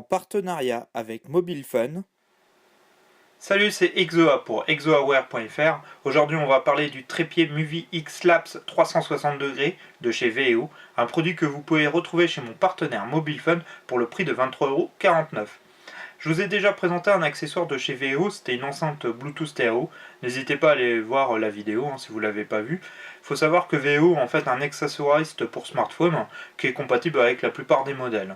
partenariat avec Mobile Fun. Salut, c'est Exoa pour exoaware.fr. Aujourd'hui, on va parler du trépied Movie X-Labs 360 degrés de chez VEO, un produit que vous pouvez retrouver chez mon partenaire Mobile Fun pour le prix de 23,49 €. Je vous ai déjà présenté un accessoire de chez VEO, c'était une enceinte Bluetooth stéréo. N'hésitez pas à aller voir la vidéo si vous ne l'avez pas vue. Il faut savoir que VEO a en fait un accessoiriste pour smartphone qui est compatible avec la plupart des modèles.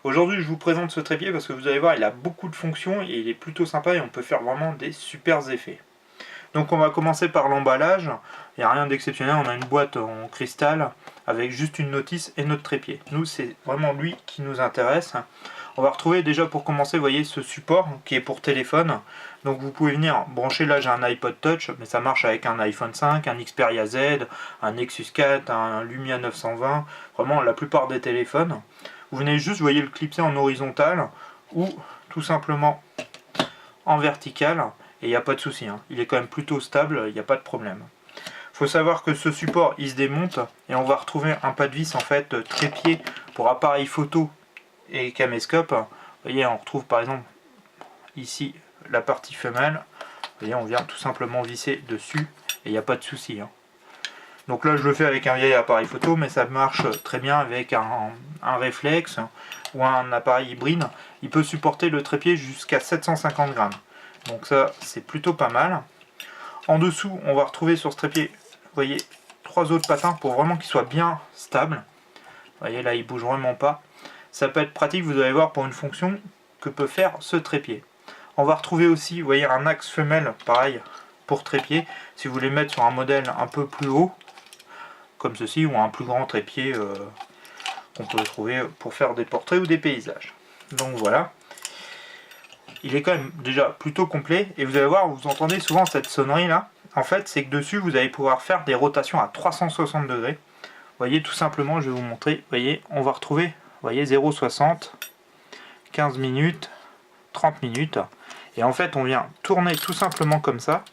Aujourd'hui, je vous présente ce trépied parce que vous allez voir, il a beaucoup de fonctions et il est plutôt sympa et on peut faire vraiment des super effets. Donc on va commencer par l'emballage. Il n'y a rien d'exceptionnel, on a une boîte en cristal avec juste une notice et notre trépied. Nous, c'est vraiment lui qui nous intéresse. On va retrouver déjà pour commencer, vous voyez, ce support qui est pour téléphone. Donc vous pouvez venir brancher, là j'ai un iPod Touch, mais ça marche avec un iPhone 5, un Xperia Z, un Nexus 4, un Lumia 920, vraiment la plupart des téléphones. Vous venez juste, vous voyez, le clipser en horizontal ou tout simplement en vertical et il n'y a pas de souci, il est quand même plutôt stable, il n'y a pas de problème. Il faut savoir que ce support il se démonte et on va retrouver un pas de vis en fait trépied pour appareil photo et caméscope. Vous voyez, on retrouve par exemple ici la partie femelle. Vous voyez, on vient tout simplement visser dessus et il n'y a pas de souci. Donc là je le fais avec un vieil appareil photo, mais ça marche très bien avec un réflexe ou un appareil hybride. Il peut supporter le trépied jusqu'à 750 grammes. Donc ça c'est plutôt pas mal. En dessous on va retrouver sur ce trépied, vous voyez, 3 autres patins pour vraiment qu'il soit bien stable. Vous voyez là il bouge vraiment pas. Ça peut être pratique, vous allez voir, pour une fonction que peut faire ce trépied. On va retrouver aussi, vous voyez, un axe femelle, pareil, pour trépied. Si vous voulez mettre sur un modèle un peu plus haut, comme ceci, ou un plus grand trépied qu'on peut trouver pour faire des portraits ou des paysages. Donc voilà. Il est quand même déjà plutôt complet, et vous allez voir, vous entendez souvent cette sonnerie là. En fait, c'est que dessus, vous allez pouvoir faire des rotations à 360 degrés. Vous voyez, tout simplement, je vais vous montrer. Vous voyez, on va retrouver, vous voyez, 0,60, 15 minutes, 30 minutes. Et en fait, on vient tourner tout simplement comme ça.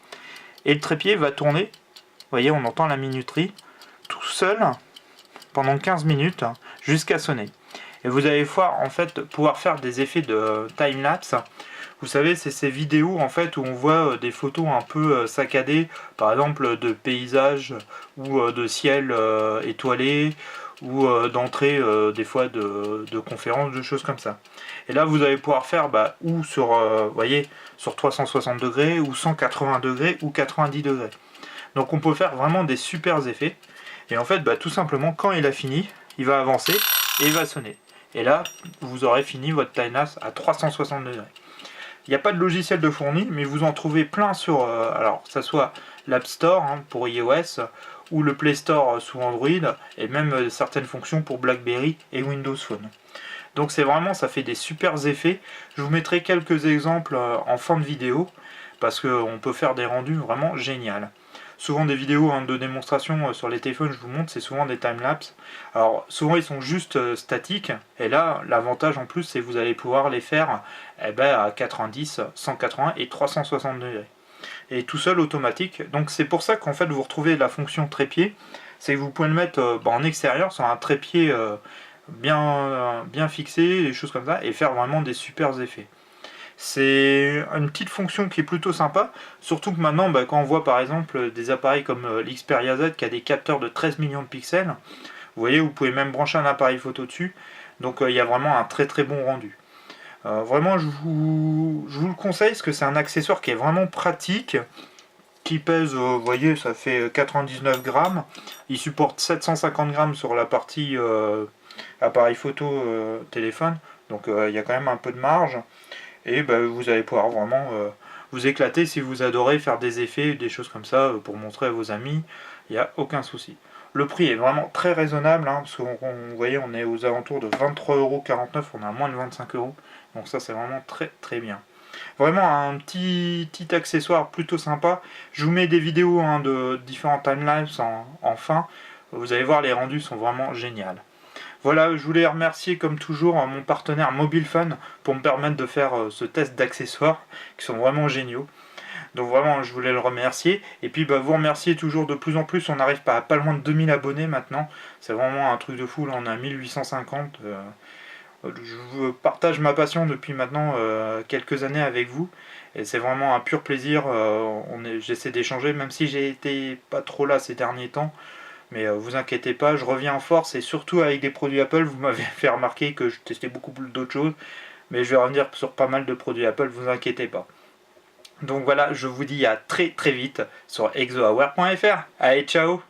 Et le trépied va tourner. Vous voyez, on entend la minuterie tout seul pendant 15 minutes jusqu'à sonner. Et vous allez voir en fait pouvoir faire des effets de time-lapse. Vous savez, c'est ces vidéos en fait où on voit des photos un peu saccadées, par exemple de paysages ou de ciel étoilé, ou d'entrée des fois de conférences, de choses comme ça. Et là vous allez pouvoir faire ou sur, voyez, sur 360 degrés, ou 180 degrés, ou 90 degrés. Donc on peut faire vraiment des super effets. Et en fait, tout simplement, quand il a fini, il va avancer et il va sonner. Et là, vous aurez fini votre time-lapse à 360 degrés. Il n'y a pas de logiciel de fourni, mais vous en trouvez plein sur, alors, que ce soit l'App Store pour iOS, ou le Play Store sous Android, et même certaines fonctions pour BlackBerry et Windows Phone. Donc c'est vraiment, ça fait des super effets. Je vous mettrai quelques exemples en fin de vidéo, parce qu'on peut faire des rendus vraiment géniaux. Souvent des vidéos de démonstration sur les téléphones, je vous montre, c'est souvent des timelapses. Alors souvent ils sont juste statiques, et là l'avantage en plus c'est que vous allez pouvoir les faire à 90, 180 et 360 degrés. Et tout seul automatique. Donc c'est pour ça qu'en fait vous retrouvez la fonction trépied, c'est que vous pouvez le mettre en extérieur sur un trépied bien fixé, des choses comme ça, et faire vraiment des super effets. C'est une petite fonction qui est plutôt sympa, surtout que maintenant quand on voit par exemple des appareils comme l'Xperia Z qui a des capteurs de 13 millions de pixels, vous voyez, vous pouvez même brancher un appareil photo dessus, donc il y a vraiment un très très bon rendu. Vraiment je vous le conseille parce que c'est un accessoire qui est vraiment pratique, qui pèse, vous voyez, ça fait 99 grammes, il supporte 750 grammes sur la partie appareil photo téléphone, donc il y a quand même un peu de marge. Et vous allez pouvoir vraiment vous éclater si vous adorez faire des effets, des choses comme ça pour montrer à vos amis, il n'y a aucun souci. Le prix est vraiment très raisonnable, parce que vous voyez, on est aux alentours de 23,49 €, on est à moins de 25 €, donc ça c'est vraiment très très bien. Vraiment un petit accessoire plutôt sympa. Je vous mets des vidéos de différents timelapses en fin, vous allez voir, les rendus sont vraiment géniaux. Voilà, je voulais remercier comme toujours mon partenaire Mobile Fun pour me permettre de faire ce test d'accessoires qui sont vraiment géniaux. Donc vraiment, je voulais le remercier. Et puis vous remercier toujours de plus en plus. On arrive pas loin de 2000 abonnés maintenant. C'est vraiment un truc de fou. Là, on a 1850. Je partage ma passion depuis maintenant quelques années avec vous. Et c'est vraiment un pur plaisir. J'essaie d'échanger, même si j'ai été pas trop là ces derniers temps. Mais vous inquiétez pas, je reviens en force et surtout avec des produits Apple. Vous m'avez fait remarquer que je testais beaucoup d'autres choses. Mais je vais revenir sur pas mal de produits Apple, vous inquiétez pas. Donc voilà, je vous dis à très très vite sur exoaware.fr. Allez, ciao!